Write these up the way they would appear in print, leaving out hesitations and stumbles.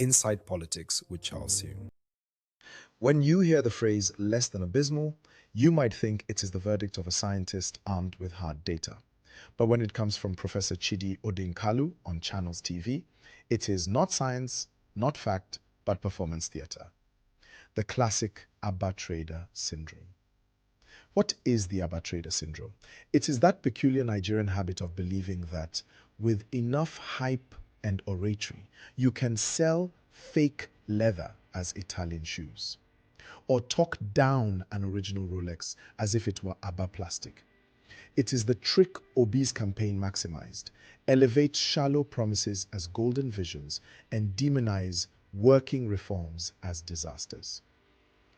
Inside Politics with Charles Hume. When you hear the phrase less than abysmal, you might think it is the verdict of a scientist armed with hard data. But when it comes from Professor Chidi Odinkalu on Channels TV, it is not science, not fact, but performance theatre. The classic Abba Trader syndrome. What is the Abba Trader syndrome? It is that peculiar Nigerian habit of believing that with enough hype and oratory, you can sell fake leather as Italian shoes, or talk down an original Rolex as if it were Abba plastic. It is the trick Obi's campaign maximized: elevate shallow promises as golden visions and demonize working reforms as disasters.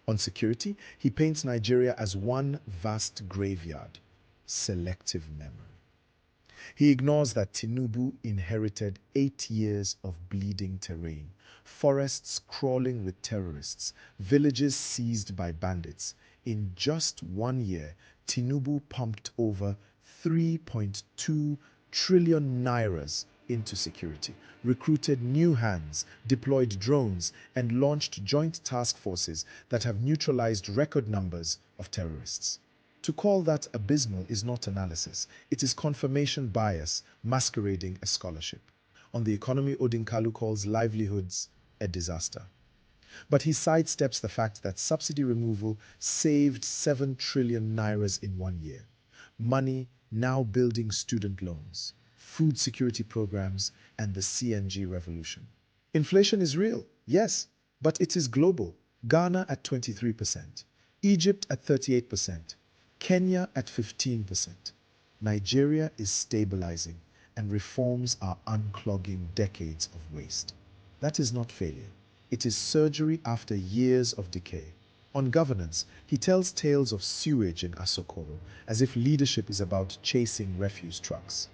On security, he paints Nigeria as one vast graveyard, selective memory. He ignores that Tinubu inherited 8 years of bleeding terrain, forests crawling with terrorists, villages seized by bandits. In just 1 year, Tinubu pumped over 3.2 trillion nairas into security, recruited new hands, deployed drones, and launched joint task forces that have neutralized record numbers of terrorists. To call that abysmal is not analysis. It is confirmation bias masquerading as scholarship. On the economy, Odinkalu calls livelihoods a disaster. But he sidesteps the fact that subsidy removal saved 7 trillion nairas in 1 year. Money now building student loans, food security programs, and the CNG revolution. Inflation is real, yes, but it is global. Ghana at 23%, Egypt at 38%, Kenya at 15%. Nigeria is stabilizing, and reforms are unclogging decades of waste. That is not failure. It is surgery after years of decay. On governance, he tells tales of sewage in Asokoro, as if leadership is about chasing refuse trucks.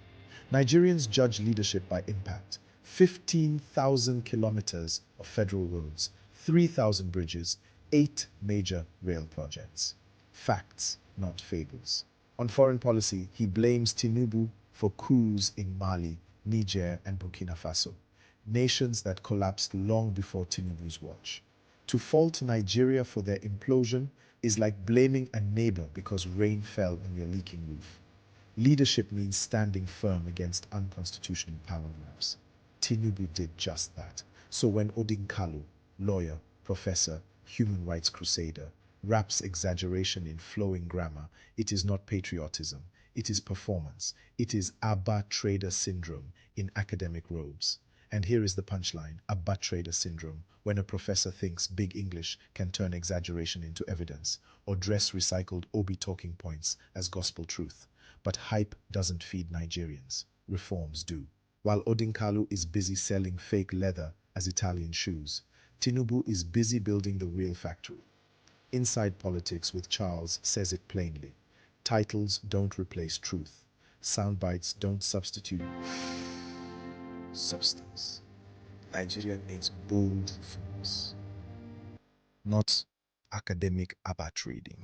Nigerians judge leadership by impact: 15,000 kilometers of federal roads, 3,000 bridges, 8 major rail projects. Facts, not fables. On foreign policy, he blames Tinubu for coups in Mali, Niger, and Burkina Faso, nations that collapsed long before Tinubu's watch. To fault Nigeria for their implosion is like blaming a neighbor because rain fell on your leaking roof. Leadership means standing firm against unconstitutional power grabs. Tinubu did just that. So when Odinkalu, lawyer, professor, human rights crusader, wraps exaggeration in flowing grammar, it is not patriotism, it is performance. It is Abba Trader syndrome in academic robes. And here is the punchline: Abba Trader syndrome, when a professor thinks big English can turn exaggeration into evidence, or dress recycled Obi talking points as gospel truth. But hype doesn't feed Nigerians. Reforms do. While Odinkalu is busy selling fake leather as Italian shoes, Tinubu is busy building the real factory. Inside Politics with Charles says it plainly: titles don't replace truth. Soundbites don't substitute substance. Nigeria needs bold force, not academic abat reading.